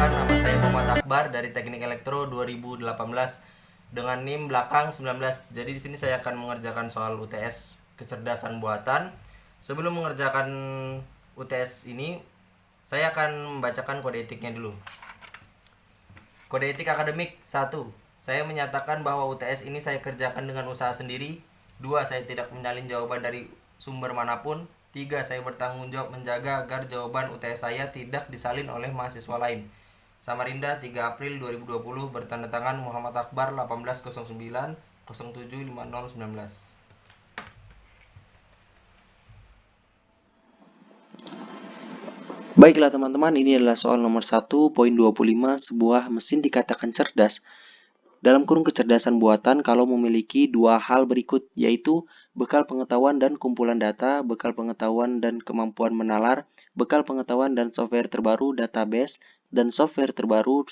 Perkenalkan, nama saya Muhammad Akbar dari Teknik Elektro 2018 dengan NIM belakang 19. Jadi di sini saya akan mengerjakan soal UTS kecerdasan buatan. Sebelum mengerjakan UTS ini, saya akan membacakan kode etiknya dulu. Kode etik akademik 1. Saya menyatakan bahwa UTS ini saya kerjakan dengan usaha sendiri. 2. Saya tidak menyalin jawaban dari sumber manapun. 3. Saya bertanggung jawab menjaga agar jawaban UTS saya tidak disalin oleh mahasiswa lain. Samarinda 3 April 2020, bertanda tangan Muhammad Akbar 1809 07 50 19. Baiklah teman-teman, ini adalah soal nomor 1.25. Sebuah mesin dikatakan cerdas dalam kurung kecerdasan buatan kalau memiliki dua hal berikut, yaitu bekal pengetahuan dan kumpulan data, bekal pengetahuan dan kemampuan menalar, bekal pengetahuan dan software terbaru, database, dan software terbaru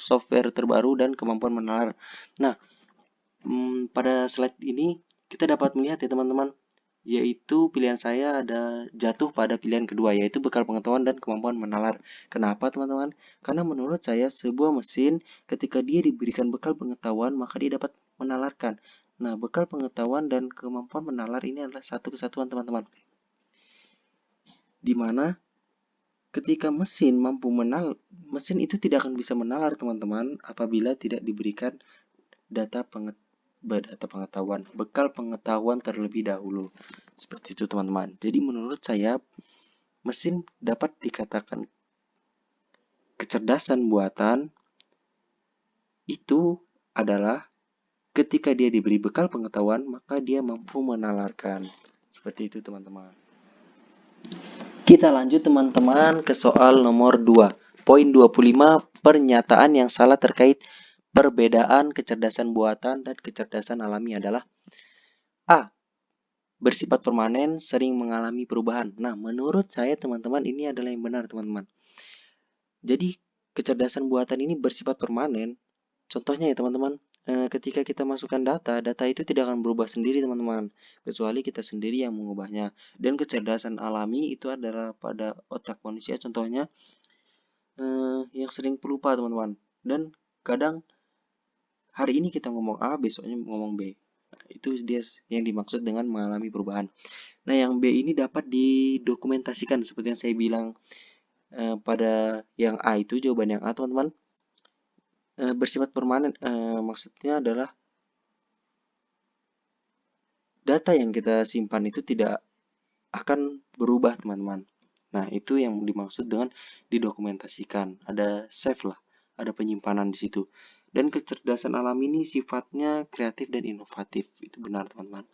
dan kemampuan menalar. Nah, pada slide ini kita dapat melihat ya teman-teman, yaitu pilihan saya ada jatuh pada pilihan kedua, yaitu bekal pengetahuan dan kemampuan menalar. Kenapa teman-teman? Karena menurut saya sebuah mesin ketika dia diberikan bekal pengetahuan maka dia dapat menalarkan. Nah, bekal pengetahuan dan kemampuan menalar ini adalah satu kesatuan teman-teman. Dimana ketika mesin mampu mesin itu tidak akan bisa menalar teman-teman apabila tidak diberikan data pengetahuan, bekal pengetahuan terlebih dahulu. Seperti itu teman-teman. Jadi menurut saya mesin dapat dikatakan kecerdasan buatan itu adalah ketika dia diberi bekal pengetahuan maka dia mampu menalarkan. Seperti itu teman-teman. Kita lanjut teman-teman ke soal nomor 2. Poin 25, pernyataan yang salah terkait perbedaan kecerdasan buatan dan kecerdasan alami adalah A. Bersifat permanen, sering mengalami perubahan. Nah, menurut saya teman-teman ini adalah yang benar teman-teman. Jadi, kecerdasan buatan ini bersifat permanen. Contohnya ya teman-teman, ketika kita masukkan data itu tidak akan berubah sendiri teman-teman. Kecuali kita sendiri yang mengubahnya. Dan kecerdasan alami itu adalah pada otak manusia, contohnya yang sering pelupa teman-teman. Dan kadang hari ini kita ngomong A, besoknya ngomong B. Nah, itu dia yang dimaksud dengan mengalami perubahan. Nah, yang B ini dapat didokumentasikan seperti yang saya bilang pada yang A itu, jawaban yang A teman-teman. Bersifat permanen maksudnya adalah data yang kita simpan itu tidak akan berubah teman-teman. Nah, itu yang dimaksud dengan didokumentasikan. Ada save lah, ada penyimpanan di situ. Dan kecerdasan alam ini sifatnya kreatif dan inovatif. Itu benar teman-teman.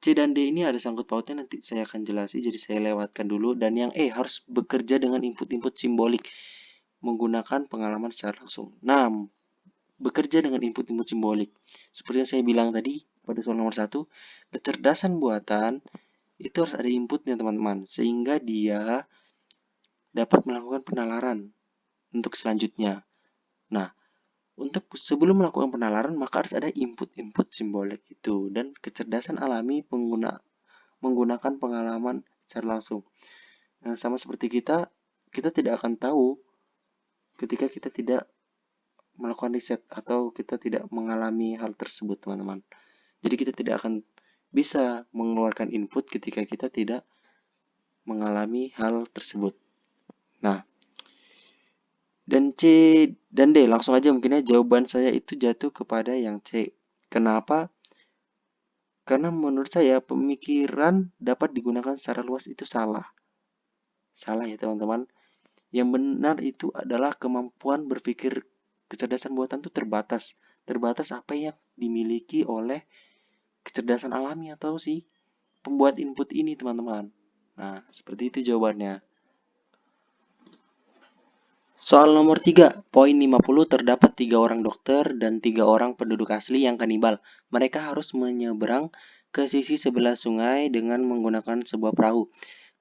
C dan D ini ada sangkut pautnya, nanti saya akan jelasin, jadi saya lewatkan dulu. Dan yang E harus bekerja dengan input-input simbolik menggunakan pengalaman secara langsung. Nah, bekerja dengan input-input simbolik. Seperti yang saya bilang tadi pada soal nomor 1, kecerdasan buatan itu harus ada inputnya teman-teman, sehingga dia dapat melakukan penalaran untuk selanjutnya. Nah, untuk sebelum melakukan penalaran maka harus ada input-input simbolik itu, dan kecerdasan alami menggunakan pengalaman secara langsung. Nah, sama seperti kita tidak akan tahu ketika kita tidak melakukan riset atau kita tidak mengalami hal tersebut teman-teman. Jadi kita tidak akan bisa mengeluarkan input ketika kita tidak mengalami hal tersebut. Nah, dan C dan D langsung aja mungkinnya jawaban saya itu jatuh kepada yang C. Kenapa? Karena menurut saya pemikiran dapat digunakan secara luas itu salah. Salah ya teman-teman. Yang benar itu adalah kemampuan berpikir kecerdasan buatan itu terbatas. Terbatas apa yang dimiliki oleh kecerdasan alami atau si pembuat input ini teman-teman. Nah, seperti itu jawabannya. Soal nomor 3, poin 50, terdapat 3 orang dokter dan 3 orang penduduk asli yang kanibal. Mereka harus menyeberang ke sisi sebelah sungai dengan menggunakan sebuah perahu.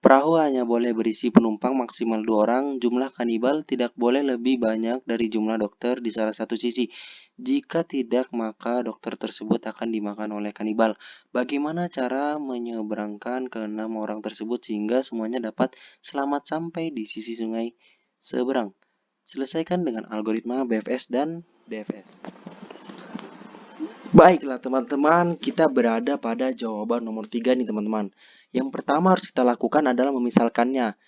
Perahu hanya boleh berisi penumpang maksimal 2 orang. Jumlah kanibal tidak boleh lebih banyak dari jumlah dokter di salah satu sisi. Jika tidak, maka dokter tersebut akan dimakan oleh kanibal. Bagaimana cara menyeberangkan ke-6 orang tersebut sehingga semuanya dapat selamat sampai di sisi sungai seberang? Selesaikan dengan algoritma BFS dan DFS. Baiklah teman-teman, kita berada pada jawaban nomor 3 nih teman-teman. Yang pertama harus kita lakukan adalah memisalkannya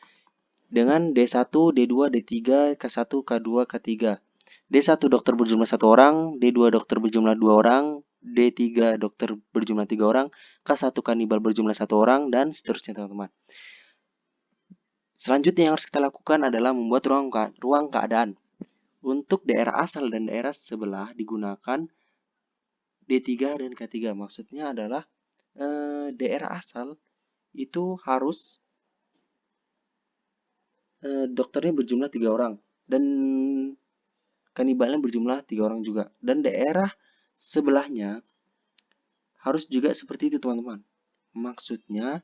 dengan D1, D2, D3, K1, K2, K3. D1 dokter berjumlah 1 orang, D2 dokter berjumlah 2 orang, D3 dokter berjumlah 3 orang, K1 kanibal berjumlah 1 orang, dan seterusnya teman-teman. Selanjutnya yang harus kita lakukan adalah membuat ruang keadaan. Untuk daerah asal dan daerah sebelah digunakan D3 dan K3. Maksudnya adalah daerah asal itu harus dokternya berjumlah 3 orang dan kanibalnya berjumlah 3 orang juga. Dan daerah sebelahnya harus juga seperti itu teman-teman. Maksudnya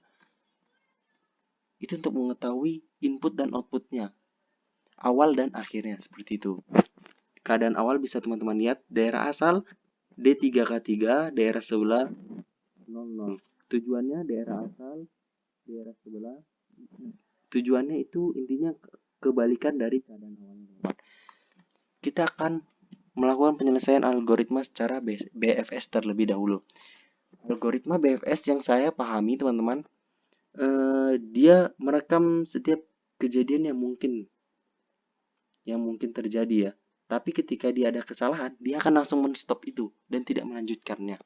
itu untuk mengetahui input dan outputnya, awal dan akhirnya, seperti itu. Keadaan awal bisa teman-teman lihat, daerah asal D3K3, daerah sebelah 00. Tujuannya daerah asal, daerah sebelah, tujuannya itu intinya kebalikan dari keadaan awalnya. Kita akan melakukan penyelesaian algoritma secara BFS terlebih dahulu. Algoritma BFS yang saya pahami teman-teman, dia merekam setiap kejadian yang mungkin terjadi ya. Tapi ketika dia ada kesalahan, dia akan langsung men-stop itu dan tidak melanjutkannya.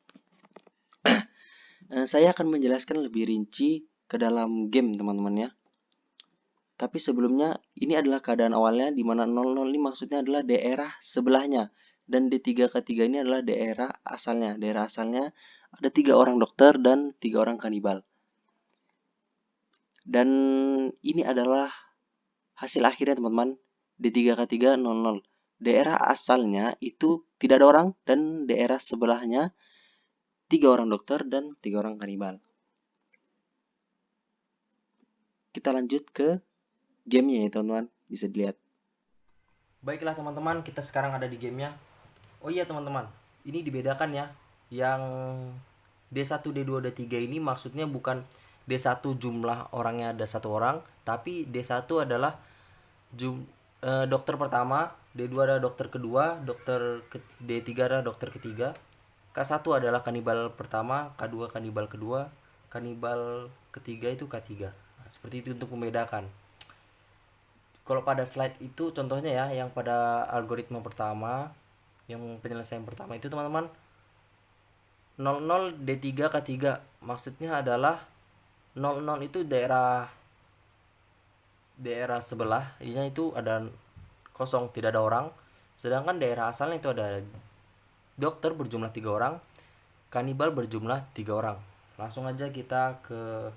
Saya akan menjelaskan lebih rinci ke dalam game teman-teman ya. Tapi sebelumnya ini adalah keadaan awalnya di mana 00 ini maksudnya adalah daerah sebelahnya. Dan D3K3 ini adalah daerah asalnya. Daerah asalnya ada 3 orang dokter dan 3 orang kanibal. Dan ini adalah hasil akhirnya teman-teman. D3K3 00. Daerah asalnya itu tidak ada orang dan daerah sebelahnya 3 orang dokter dan 3 orang kanibal. Kita lanjut ke gamenya ya teman-teman, bisa dilihat. Baiklah teman-teman, kita sekarang ada di gamenya. Oh iya teman-teman, ini dibedakan ya. Yang D1, D2, D3 ini maksudnya bukan D1 jumlah orangnya ada 1 orang, tapi D1 adalah dokter pertama, D2 adalah dokter kedua, D3 adalah dokter ketiga, K1 adalah kanibal pertama, K2 kanibal kedua, kanibal ketiga itu K3. Nah, seperti itu untuk membedakan. Kalau pada slide itu contohnya ya, yang pada algoritma pertama, yang penyelesaian pertama itu teman-teman 00 D3 K3, maksudnya adalah 00 itu daerah sebelah, ini itu ada kosong, tidak ada orang. Sedangkan daerah asalnya itu ada dokter berjumlah 3 orang, kanibal berjumlah 3 orang. Langsung aja kita ke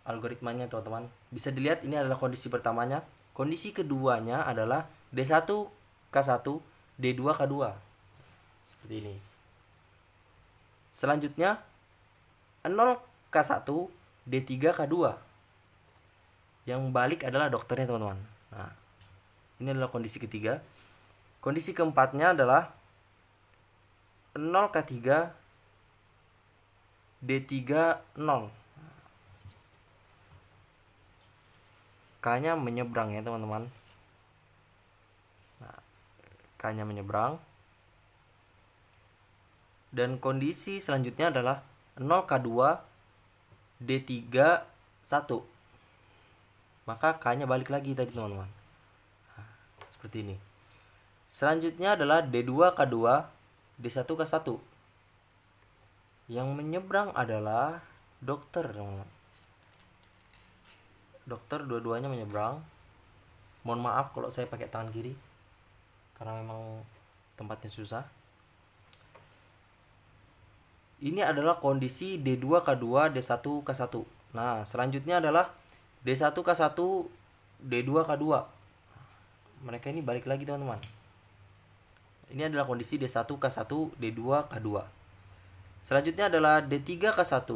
algoritmanya teman-teman. Bisa dilihat ini adalah kondisi pertamanya. Kondisi keduanya adalah D1 K1, D2 K2. Seperti ini. Selanjutnya 0 K1, D3 K2. Yang balik adalah dokternya teman-teman. Nah, ini adalah kondisi ketiga. Kondisi keempatnya adalah 0 K3, D3 0. K-nya menyeberang ya teman-teman. Nah, K-nya menyeberang. Dan kondisi selanjutnya adalah 0K2 D3 1. Maka K-nya balik lagi tadi teman-teman. Nah, seperti ini. Selanjutnya adalah D2K2 D1 K1. Yang menyeberang adalah dokter teman-teman. Dokter dua-duanya menyeberang. Mohon maaf kalau saya pakai tangan kiri karena memang tempatnya susah. Ini adalah kondisi D2K2 D1 K1. Nah, selanjutnya adalah D1 K1 D2 K2. Mereka ini balik lagi teman-teman. Ini adalah kondisi D1 K1 D2 K2. Selanjutnya adalah D3 K1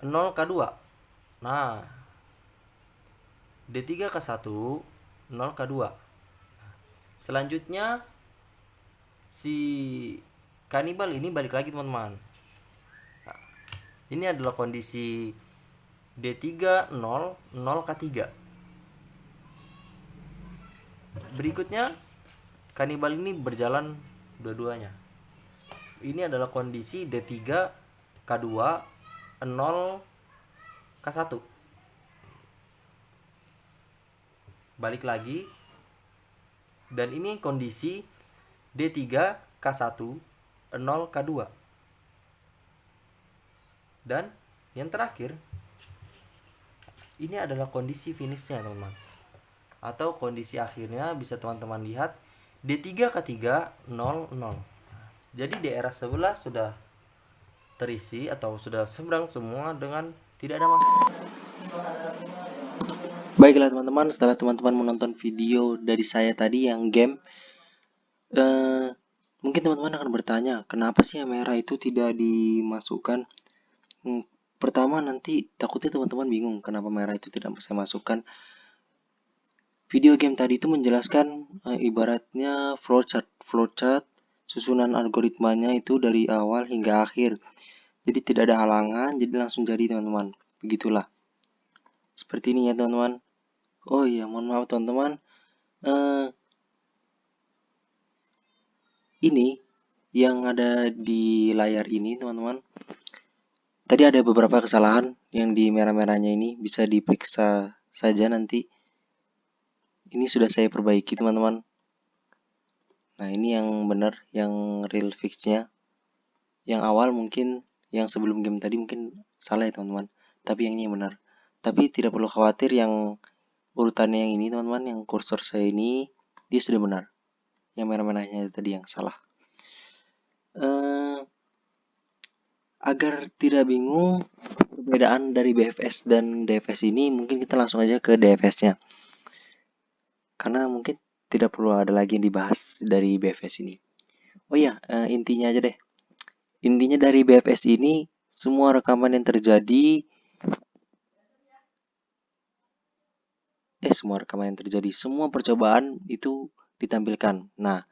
0 K2. Nah, D3 K1 0 K2. Selanjutnya si kanibal ini balik lagi teman-teman. Nah, ini adalah kondisi D3 0 0 K3. Berikutnya, kanibal ini berjalan dua-duanya. Ini adalah kondisi D3, K2, 0, K1. Balik lagi. Dan ini kondisi D3, K1, 0, K2. Dan yang terakhir, ini adalah kondisi finishnya teman-teman. Atau kondisi akhirnya bisa teman-teman lihat D3, K3, 0, 0. Jadi daerah sebelah sudah terisi atau sudah seberang semua dengan tidak ada masalah. Baiklah teman-teman, setelah teman-teman menonton video dari saya tadi yang game, mungkin teman-teman akan bertanya, kenapa sih yang merah itu tidak dimasukkan? Pertama, nanti takutnya teman-teman bingung kenapa merah itu tidak saya masukkan. Video game tadi itu menjelaskan ibaratnya flowchart, susunan algoritmanya itu dari awal hingga akhir. Jadi tidak ada halangan, jadi langsung jadi teman-teman. Begitulah. Seperti ini ya teman-teman. Oh iya, mohon maaf teman-teman. Ini yang ada di layar ini teman-teman. Tadi ada beberapa kesalahan yang di merah-merahnya ini, bisa diperiksa saja nanti. Ini sudah saya perbaiki teman-teman. Nah ini yang benar, yang real fix-nya. Yang awal mungkin, yang sebelum game tadi mungkin salah ya teman-teman. Tapi yang ini benar. Tapi tidak perlu khawatir, yang urutannya yang ini teman-teman, yang kursor saya ini, dia sudah benar. Yang merah-merahnya tadi yang salah. Agar tidak bingung perbedaan dari BFS dan DFS ini, mungkin kita langsung aja ke DFS-nya. Karena mungkin tidak perlu ada lagi yang dibahas dari BFS ini. Oh iya, intinya aja deh. Intinya dari BFS ini, semua rekaman yang terjadi, semua percobaan itu ditampilkan. Nah,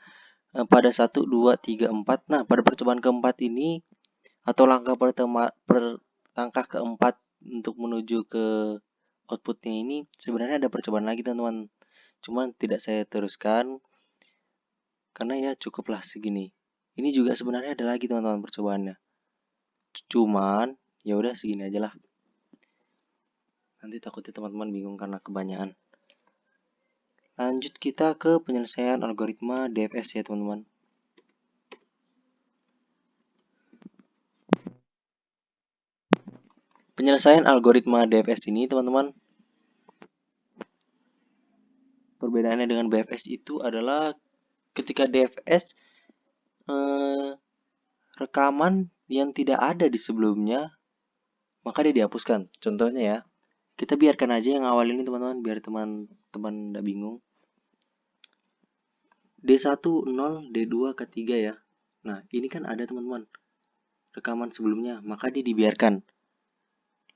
pada 1, 2, 3, 4. Nah, pada percobaan keempat ini, atau langkah keempat untuk menuju ke outputnya ini, sebenarnya ada percobaan lagi teman-teman. Cuman tidak saya teruskan karena ya cukuplah segini. Ini juga sebenarnya ada lagi teman-teman percobaannya. Cuman ya udah segini aja lah. Nanti takutnya teman-teman bingung karena kebanyakan. Lanjut kita ke penyelesaian algoritma DFS ya teman-teman. Penyelesaian algoritma DFS ini teman-teman, perbedaannya dengan BFS itu adalah ketika DFS rekaman yang tidak ada di sebelumnya maka dia dihapuskan. Contohnya ya, kita biarkan aja yang awal ini teman-teman, biar teman-teman tidak bingung. D1, 0, D2, K3 ya. Nah ini kan ada teman-teman rekaman sebelumnya, maka dia dibiarkan.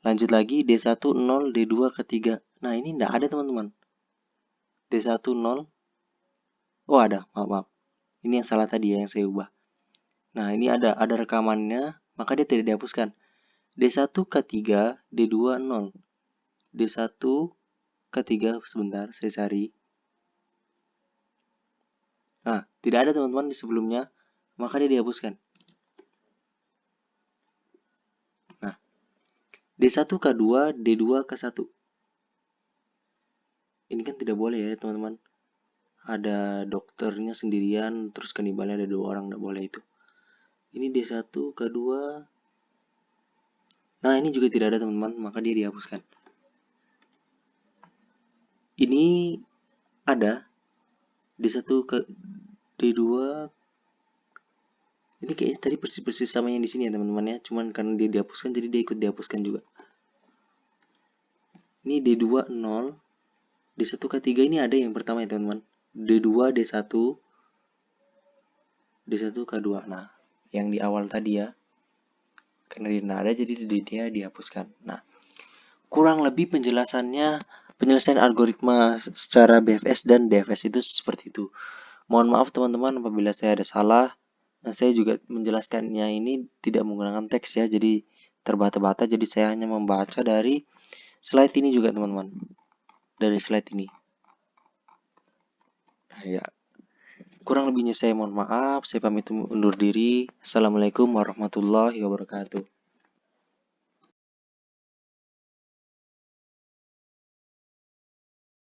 Lanjut lagi D1, 0, D2, K3. Nah ini tidak ada teman-teman. D1, 0. Oh ada, maaf. Ini yang salah tadi ya, yang saya ubah. Nah ini ada rekamannya, maka dia tidak dihapuskan. D1, K3, D2, 0. D1, K3, sebentar saya cari. Nah tidak ada teman-teman di sebelumnya, maka dia dihapuskan. Nah D1, K2, D2, K1. Ini kan tidak boleh ya teman-teman. Ada dokternya sendirian, terus kanibalnya ada 2 orang, tidak boleh itu. Ini D1, K2. Nah ini juga tidak ada teman-teman, maka dia dihapuskan. Ini ada D1 ke D2. Ini kayaknya tadi persis sama yang di sini ya teman-teman ya, cuman karena dia dihapuskan jadi dia ikut dihapuskan juga. Ini D2, 0. D1, K3 ini ada yang pertama ya teman-teman. D2, D1, D1, K2. Nah yang di awal tadi ya, karena dia tidak ada jadi dia dihapuskan. Nah kurang lebih penyelesaian algoritma secara BFS dan DFS itu seperti itu. Mohon maaf teman-teman apabila saya ada salah. Saya juga menjelaskannya ini tidak menggunakan teks ya, jadi terbata-bata, jadi saya hanya membaca dari slide ini juga teman-teman. Dari slide ini. Ya, kurang lebihnya saya mohon maaf. Saya pamit undur diri. Assalamualaikum warahmatullahi wabarakatuh.